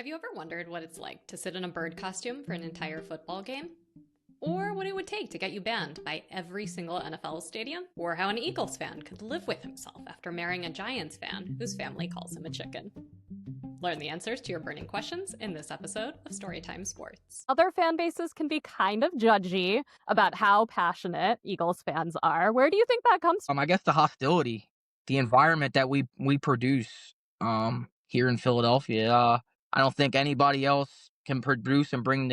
Have you ever wondered what it's like to sit in a bird costume for an entire football game? Or what it would take to get you banned by every single NFL stadium? Or how an Eagles fan could live with himself after marrying a Giants fan whose family calls him a chicken? Learn the answers to your burning questions in this episode of Storytime Sports. Other fan bases can be kind of judgy about how passionate Eagles fans are. Where do you think that comes from? I guess the hostility, the environment that we produce here in Philadelphia. I don't think anybody else can produce and bring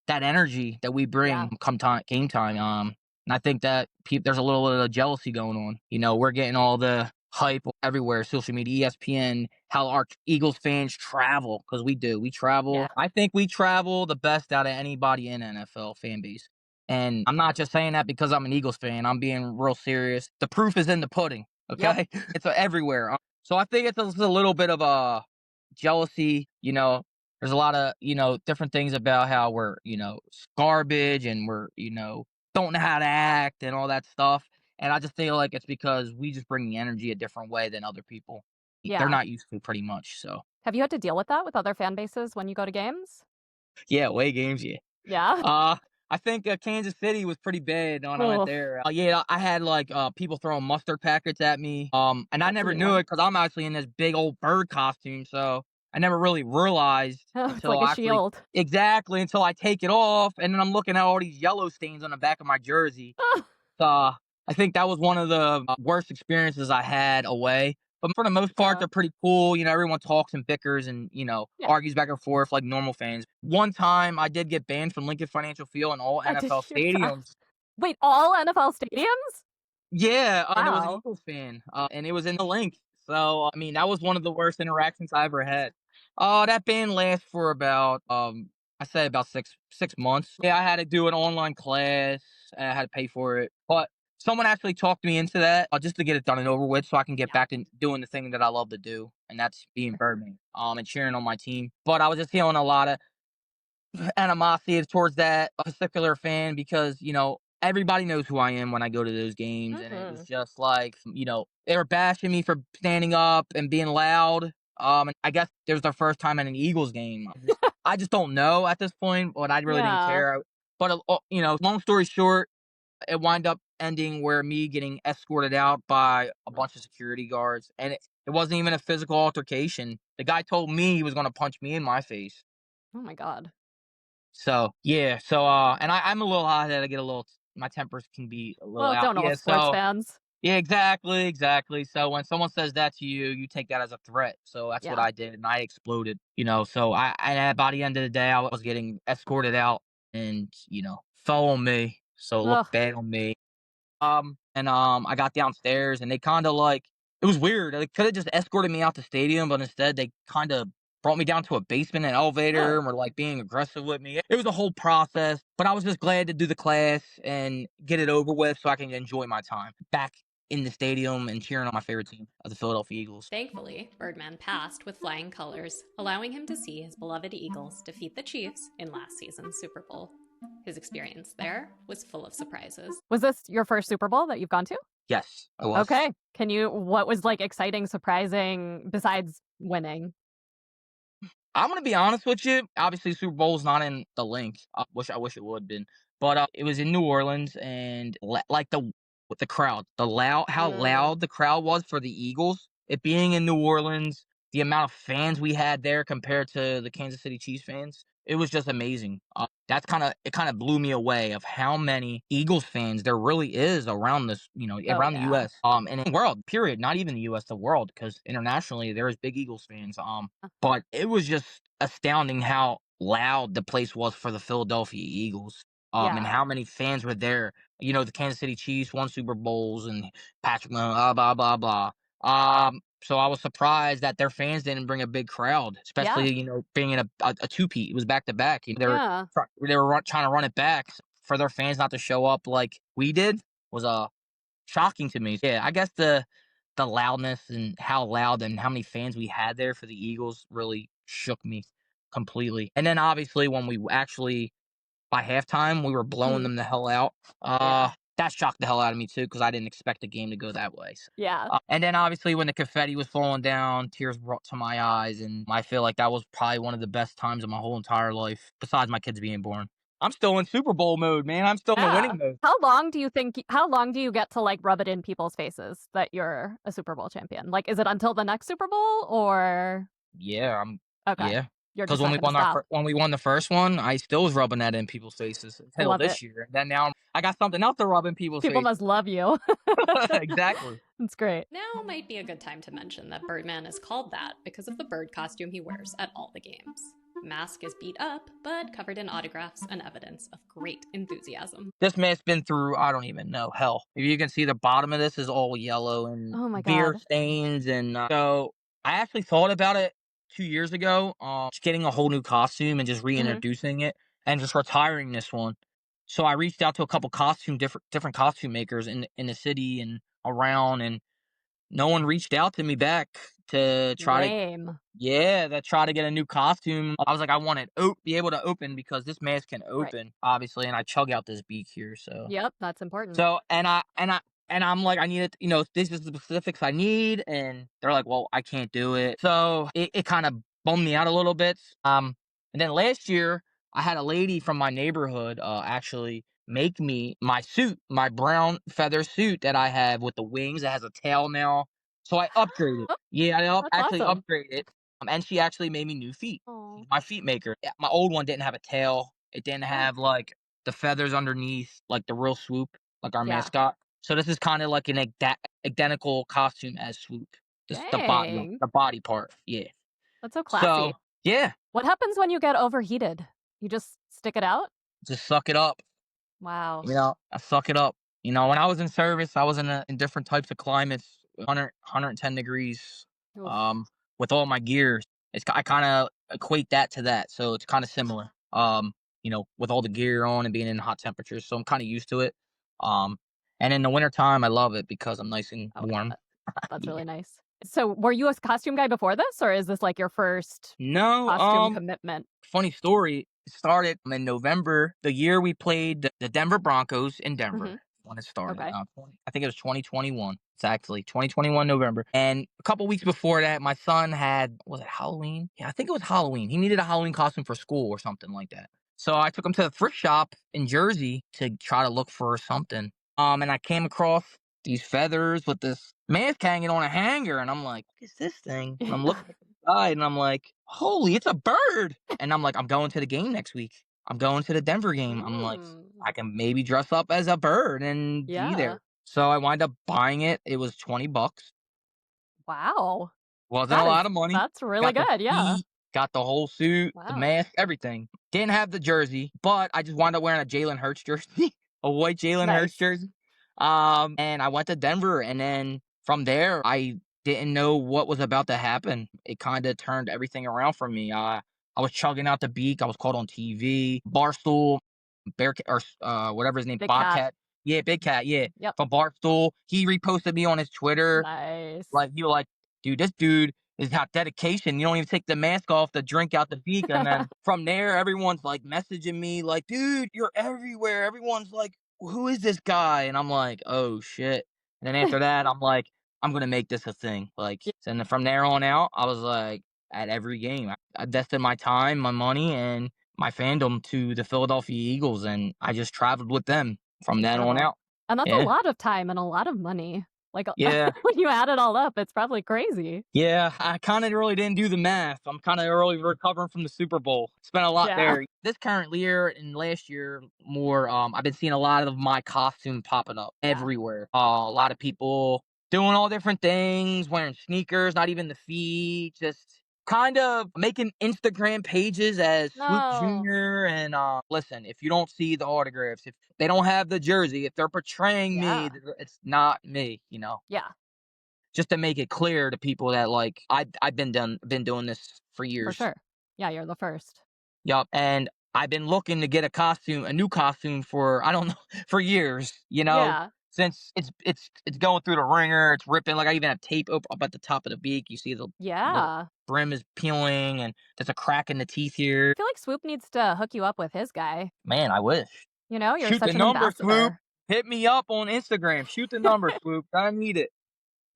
that energy that we bring Yeah. come time game time. And I think that there's a little bit of jealousy going on. You know, we're getting all the hype everywhere, social media, ESPN, how our Eagles fans travel, because we do. We travel. Yeah. I think we travel the best out of anybody in NFL fan base. And I'm not just saying that because I'm an Eagles fan. I'm being real serious. The proof is in the pudding, okay? Yep. It's everywhere. So I think it's a little bit of a jealousy. You know, there's a lot of, different things about how we're, garbage and we're, don't know how to act and all that stuff. And I just feel like it's because we just bring the energy a different way than other people. Yeah. They're not used to pretty much. So, Have you had to deal with that with other fan bases when you go to games? yeah, away games, yeah. Yeah. I think Kansas City was pretty bad when I Oof. went there. Yeah, I had people throwing mustard packets at me. And I That's never a new knew one. it because I'm actually in this big old bird costume. So I never really realized It's until like a actually shield. exactly until I take it off, and then I'm looking at all these yellow stains on the back of my jersey. So I think that was one of the worst experiences I had away. But for the most part, Yeah. they're pretty cool. You know, everyone talks and bickers and, Yeah. argues back and forth like normal fans. One time I did get banned from Lincoln Financial Field and all I did NFL hear that. stadiums. Wait, all NFL stadiums? Yeah, and it was an Wow. Eagles fan, and it was in the link. So, I mean, that was one of the worst interactions I ever had. That ban lasts for about, I say about six months. Yeah, I had to do an online class. And I had to pay for it, but someone actually talked me into that just to get it done and over with, so I can get back to doing the thing that I love to do, and that's being Birdman, and cheering on my team. But I was just feeling a lot of animosity towards that particular fan because, everybody knows who I am when I go to those games. And it was just like, they were bashing me for standing up and being loud. And I guess it was their first time at an Eagles game. I just don't know at this point, but I really didn't Yeah. care. But, long story short, it wound up ending where me getting escorted out by a bunch of security guards. And it wasn't even a physical altercation. The guy told me he was going to punch me in my face. Oh my God. So, yeah. So, and I'm a little hot-headed. I get a little, my tempers can be a little Well, out. don't all Yeah. sports So, fans. yeah, exactly. So when someone says that to you, you take that as a threat. So that's what Yeah. I did, and I exploded. So and by the end of the day, I was getting escorted out, and fell on me. So it Ugh. looked bad on me. I got downstairs, and they kind of it was weird. They could have just escorted me out the stadium, but instead they kind of brought me down to a basement and elevator and were being aggressive with me. It was a whole process, but I was just glad to do the class and get it over with so I can enjoy my time back in the stadium and cheering on my favorite team of the Philadelphia Eagles. Thankfully, Birdman passed with flying colors, allowing him to see his beloved Eagles defeat the Chiefs in last season's Super Bowl. His experience there was full of surprises. Was this your first Super Bowl that you've gone to? Yes, I was. Okay. What was exciting, surprising besides winning? I'm gonna be honest with you. Obviously, Super Bowl's not in the link. I wish it would have been, but it was in New Orleans, and with the crowd, how loud the crowd was for the Eagles. It being in New Orleans, the amount of fans we had there compared to the Kansas City Chiefs fans, it was just amazing. It kind of blew me away of how many Eagles fans there really is around this, around the yeah. U.S. And in the world, period. Not even the U.S., the world, because internationally there is big Eagles fans. But it was just astounding how loud the place was for the Philadelphia Eagles. And Yeah. how many fans were there. The Kansas City Chiefs won Super Bowls and Patrick Mahomes, blah, blah, blah. So I was surprised that their fans didn't bring a big crowd, especially, being in a two-peat. It was back-to-back. They Yeah. were trying to run it back for their fans not to show up like we did was shocking to me. Yeah, I guess the loudness and how loud and how many fans we had there for the Eagles really shook me completely. And then obviously when we actually by halftime we were blowing them the hell out. Yeah. that shocked the hell out of me too because I didn't expect the game to go that way. So, Yeah. and then obviously when the confetti was falling down, tears brought to my eyes, and I feel like that was probably one of the best times of my whole entire life, besides my kids being born. I'm still in Super Bowl mode, man. I'm still in the Yeah. winning mode. How long do you get to, like, rub it in people's faces that you're a Super Bowl champion? Like, is it until the next Super Bowl or Yeah, okay, yeah. you're Because just not gonna stop. when we won the first one, I still was rubbing that in people's faces I until love it. this year. And then now I got something else to rub in people's People faces. must love you. Exactly. It's great. Now might be a good time to mention that Birdman is called that because of the bird costume he wears at all the games. Mask is beat up, but covered in autographs and evidence of great enthusiasm. This man's been through, I don't even know, hell. If you can see the bottom of this is all yellow and Oh my beer god. stains. And so I actually thought about it 2 years ago, just getting a whole new costume and just Mhm. reintroducing it and just retiring this one. So I reached out to a couple different costume makers in the city and around, and no one reached out to me back to try to Lame. yeah, to try to get a new costume. I was like, I want it be able to open because this mask can Right. open, obviously, and I chug out this beak here. So, Yep, that's important. so and I'm like, I need it. This is the specifics I need, and they're like, well, I can't do it. So it kind of bummed me out a little bit. And then last year I had a lady from my neighborhood actually make me my suit, my brown feather suit that I have with the wings. It has a tail now. So I upgraded. Oh, Yeah, that's actually awesome. upgraded. And she actually made me new feet. Aw. She's my feet maker. Yeah, my old one didn't have a tail. It didn't Oh, have like the feathers underneath, like the real Swoop, like our yeah. mascot. So this is kind of like an identical costume as Swoop. Just Dang. the body part. Yeah. That's so So classy. yeah, What happens when you get overheated? You just stick it out? just suck it up. Wow. I suck it up. When I was in service, I was in different types of climates, 110 degrees, Oof. um, with all my gear. I kind of equate that to that, so it's kind of similar. With all the gear on and being in hot temperatures, so I'm kind of used to it. Um, and in the wintertime, I love it because I'm nice and Okay, warm. that's Yeah. really nice. So, were you a costume guy before this, or is this, like, your first No, costume commitment? funny story. It started in November, the year we played the Denver Broncos in Denver. Mhm. When it started, Okay. I think it was 2021. It's actually 2021 November. And a couple weeks before that, my son was it Halloween? Yeah, I think it was Halloween. He needed a Halloween costume for school or something like that. So I took him to the thrift shop in Jersey to try to look for something. And I came across these feathers with this mask hanging on a hanger, and I'm like, what is this thing? And I'm looking at the side, and I'm like, holy, it's a bird. And I'm like, I'm going to the game next week. I'm going to the Denver game. I'm like, Mm. I can maybe dress up as a bird and be Yeah. there. So I wind up buying it. It was $20. Wow. Wasn't a lot of money. That's really Got the good, yeah. feet, got the whole suit, the Wow. mask, everything. Didn't have the jersey, but I just wound up wearing a Jalen Hurts jersey, a white Jalen Hurts Nice. jersey. And I went to Denver, and then from there, I didn't know what was about to happen. It kind of turned everything around for me. I was chugging out the beak. I was called on TV, Barstool, Bearcat, or whatever his name, Big cat. Bobcat. Yeah, Big Cat. Yeah, Yep. from Barstool. He reposted me on his Twitter. Nice. Like, you were like, dude, this dude has got dedication. You don't even take the mask off to drink out the beak. And then from there, everyone's like messaging me, like, dude, you're everywhere. Everyone's like, who is this guy? And I'm like, oh shit. And then after that, I'm like, I'm gonna make this a thing. Like, Yeah. and then from there on out, I was like, at every game, I invested my time, my money, and my fandom to the Philadelphia Eagles, and I just traveled with them That's from then on incredible. out. And that's a Yeah, lot of time and a lot of money. Like, yeah. when you add it all up, it's probably crazy. Yeah, I kind of really didn't do the math. I'm kind of early recovering from the Super Bowl. Spent a lot Yeah. there. This current year and last year more, I've been seeing a lot of my costume popping up Yeah. everywhere. A lot of people doing all different things, wearing sneakers, not even the feet, just kind of making Instagram pages as Swoop No. Jr. And listen, if you don't see the autographs, if they don't have the jersey, if they're portraying me, Yeah. it's not me. Yeah, Just to make it clear to people that like I've been doing this for for years. sure. Yeah, you're the first. Yup, and I've been looking to get a new costume for I don't know for years. Yeah. Since it's going through the ringer, it's ripping. Like I even have tape up at the top of the beak. You see the little Yeah. brim is peeling, and there's a crack in the teeth I here. feel like Swoop needs to hook you up with his guy. Man, I wish. You're Shoot the such an number, Swoop. ambassador. Hit me up on Instagram. Shoot the number, Swoop. I need it.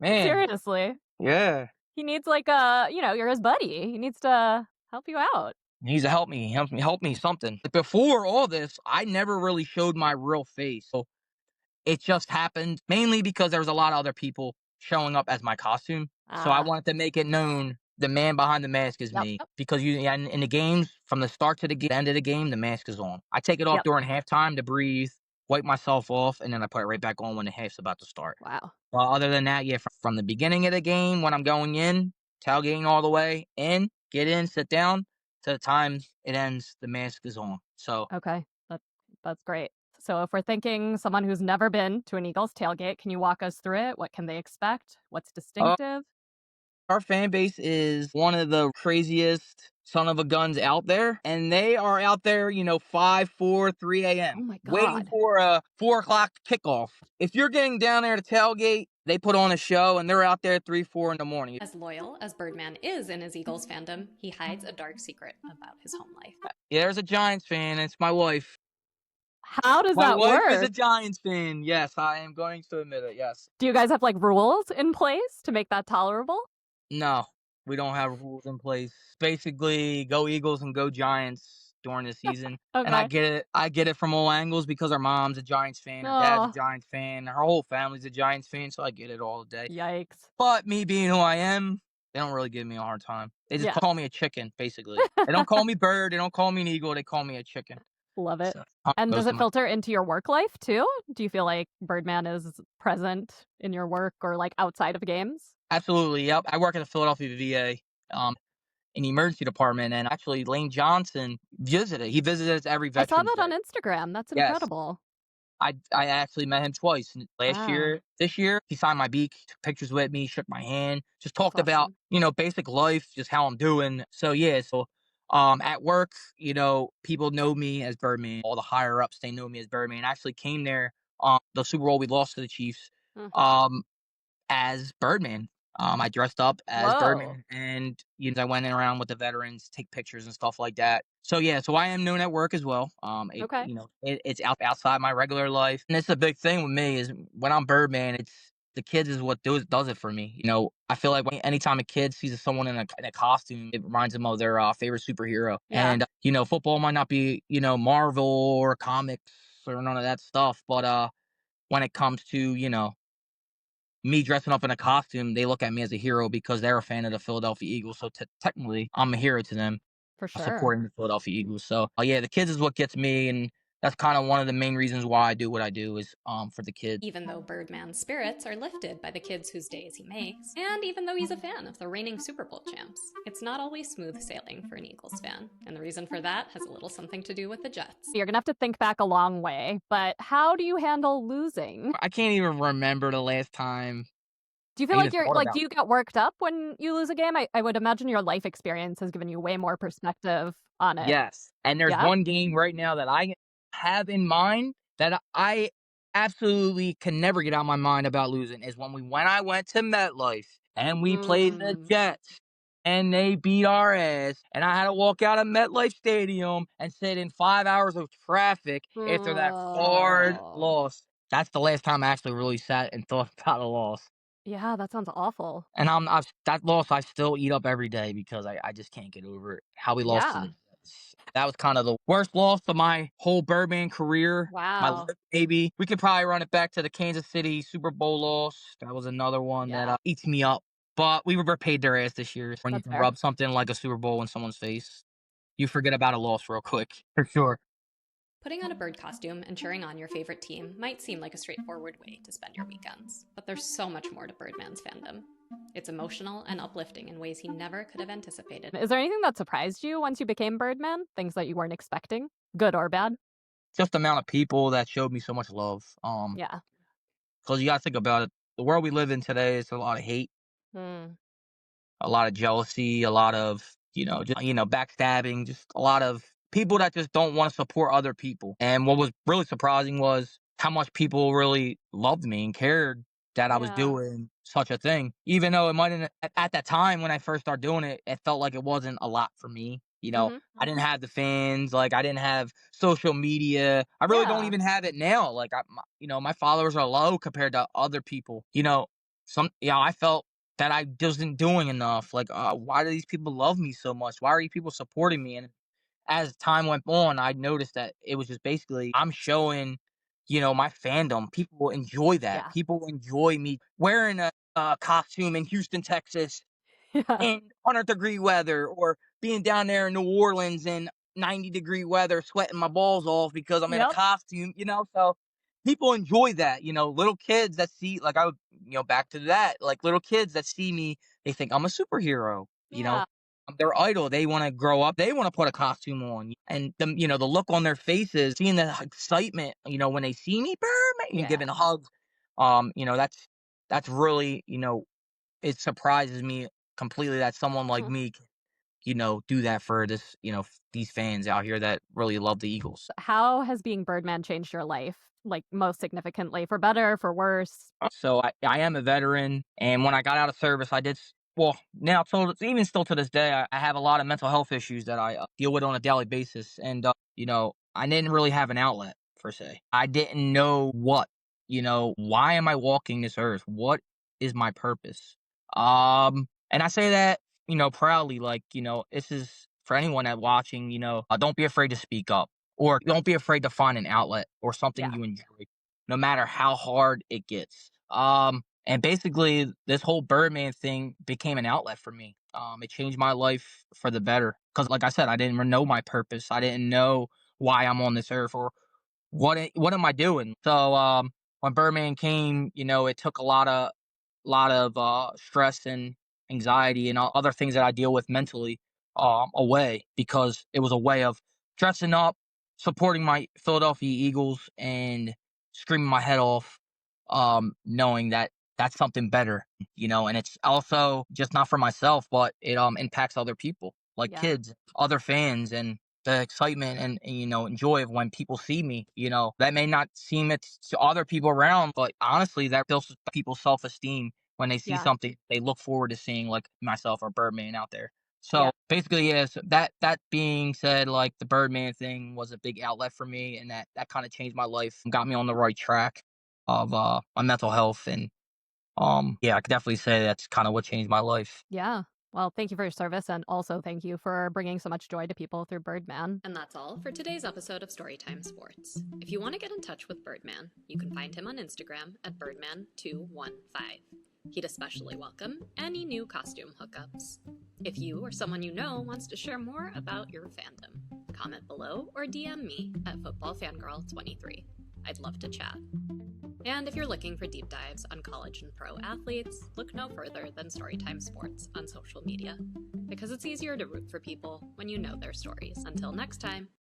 Man. Seriously. Yeah. He needs like you're his buddy. He needs to help you out. He needs to help me something. Before all this, I never really showed my real face. So it just happened mainly because there was a lot of other people showing up as my costume. So I Ah. wanted to make it known the man behind the mask is Yep. me. Yep. Because in the games, from the start to the end of the game, the mask is on. I take it off Yep. during halftime to breathe, wipe myself off, and then I put it right back on when the half's about to start. Wow. Well, other than that, yeah, from the beginning of the game when I'm going in, tailgating all the way in, get in, sit down, to the time it ends, the mask is on. So Okay. That's great. So if we're thinking someone who's never been to an Eagles tailgate, can you walk us through it? What can they expect? What's uh, distinctive? our fan base is one of the craziest son of a guns out there, and they are out there, 5, 4, 3 Oh a.m. my waiting God. for a 4 o'clock kickoff. If you're getting down there to tailgate, they put on a show, and they're out there 3, 4 in the morning. As loyal as Birdman is in his Eagles fandom, he hides a dark secret about his home life. Yeah, there's a Giants fan. It's my wife. How does My that wife is a work? Giants fan. Yes, I am going to admit it. Yes. Do you guys have like rules in place to make that tolerable? No, we don't have rules in place. Basically, go Eagles and go Giants during the season. And I Okay. get it. I get it from all angles because our mom's a Giants fan, her dad's a Oh, Giants fan, her whole family's a Giants fan, so I get it all day. yikes. But me being who I am, they don't really give me a hard time. They just Yeah. call me a chicken, basically. They don't call me bird, they don't call me an eagle, they call me a chicken. Love it. So And does most of it my filter into your work life too? Do you feel like Birdman is present in your work or like outside of games? absolutely, yep. I work at the Philadelphia VA. In the emergency department, and actually Lane Johnson visited. He visited us every I saw Veterans that on Day. Instagram. That's Yes. incredible. I actually met him twice last Wow. year. This year, he signed my beak, took pictures with me, shook my hand, just That's talked about, awesome. basic life, just how I'm doing. So yeah, so at work, people know me as Birdman. All the higher ups, they know me as Birdman. I actually came there the Super Bowl we lost to the Chiefs. Mm. Um as Birdman. I dressed up as Whoa. Birdman, and I went around with the veterans, take pictures and stuff like that. So yeah, so I am known at work as well. Okay. It's outside my regular life, and it's a big thing with me is when I'm Birdman, it's the kids is what does it for me. I feel like anytime a kid sees someone in a costume, it reminds them of their favorite superhero. Yeah. And football might not be Marvel or comics or none of that stuff, but when it comes to me dressing up in a costume, they look at me as a hero because they're a fan of the Philadelphia Eagles. So technically, I'm a hero to them, For sure. supporting the Philadelphia Eagles. So yeah, the kids is what gets me, and that's kind of one of the main reasons why I do what I do is for the kids. Even though Birdman's spirits are lifted by the kids whose days he makes, and even though he's a fan of the reigning Super Bowl champs, it's not always smooth sailing for an Eagles fan. And the reason for that has a little something to do with the Jets. You're gonna have to think back a long way, but how do you handle losing? I can't even remember the last time Do you I feel even like you're thought like, about. do you get worked up when you lose a game? I would imagine your life experience has given you way more perspective on it. Yes, and there's Yeah? one game right now that I have in mind that I absolutely can never get out of my mind about losing is when I went to MetLife and we played the Mm. Jets and they beat our ass, and I had to walk out of MetLife Stadium and sit in 5 hours of traffic after that hard Oh. loss. That's the last time I actually really sat and thought about a loss. Yeah, that sounds awful. And that loss I still eat up every day because I just can't get over it. How we lost to the Yeah. Jets. That was kind of the worst loss of my whole Birdman career. My life, Wow. maybe. We could probably run it back to the Kansas City Super Bowl loss. That was another one that Yeah, eats me up. But we were paid their ass this year. When you that's can fair. rub something like a Super Bowl in someone's face, you forget about a loss real quick. For sure. Putting on a bird costume and cheering on your favorite team might seem like a straightforward way to spend your weekends, but there's so much more to Birdman's fandom. It's emotional and uplifting in ways he never could have anticipated. Is there anything that surprised you once you became Birdman? Things that you weren't expecting, good or bad? Just the amount of people that showed me so much love. Yeah. Because you gotta think about it. The world we live in today is a lot of hate, Mm. a lot of jealousy, a lot of, backstabbing, just a lot of people that just don't want to support other people. And what was really surprising was how much people really loved me and cared that I was Yeah. doing such a thing. Even though it might at that time when I first started doing it, it felt like it wasn't a lot for me. Hmm. I didn't have the fans, like, I didn't have social media. I really don't Yeah. even have it now. Like, my followers are low compared to other people. I felt that I wasn't doing enough. Like, why do these people love me so much? Why are these people supporting me? And as time went on, I noticed that it was just basically I'm showing, my fandom. People enjoy that. Yeah. People enjoy me wearing a costume in Houston, Texas, Yeah. in 100-degree weather, or being down there in New Orleans in 90-degree weather, sweating my balls off because I'm in a Yep. costume. So people enjoy that. Little kids that see, like, back to that, like, little kids that see me, they think I'm a superhero. Yeah. I'm their idol. They want to grow up. They want to put a costume on. And the look on their faces, seeing the excitement, when they see me, Birdman, Yeah. giving hugs. That's really, it surprises me completely that someone like me can, do that for these fans out here that really love the Eagles. How has being Birdman changed your life, like, most significantly? For better, for worse? So I am a veteran, and when I got out of service, I did. Well, now, so even still to this day, I have a lot of mental health issues that I deal with on a daily basis, and I didn't really have an outlet per se. I didn't know why am I walking this earth? What is my purpose? And I say that proudly, like, this is for anyone that watching. Don't be afraid to speak up, or don't be afraid to find an outlet or something Yeah. you enjoy, no matter how hard it gets. And basically, this whole Birdman thing became an outlet for me. It changed my life for the better. Because, like I said, I didn't know my purpose. I didn't know why I'm on this earth, or what am I doing. So when Birdman came, it took a lot of stress and anxiety and other things that I deal with mentally away, because it was a way of dressing up, supporting my Philadelphia Eagles, and screaming my head off, knowing that that's something better. And it's also just not for myself, but it impacts other people, like Yeah. kids, other fans, and the excitement and joy of when people see me. That may not seem it to other people around, but honestly, that builds people's self-esteem when they see Yeah. something they look forward to seeing, like myself or Birdman out there. Yeah. So basically, yes. That being said, like, the Birdman thing was a big outlet for me, and that kind of changed my life, and got me on the right track of my mental health, and yeah, I could definitely say that's kind of what changed my life. Yeah. Well, thank you for your service, and also thank you for bringing so much joy to people through Birdman. And that's all for today's episode of Storytime Sports. If you want to get in touch with Birdman, you can find him on Instagram at Birdman215. He'd especially welcome any new costume hookups. If you or someone you know wants to share more about your fandom, comment below or DM me at FootballFangirl23. I'd love to chat. And if you're looking for deep dives on college and pro athletes, look no further than Storytime Sports on social media, because it's easier to root for people when you know their stories. Until next time.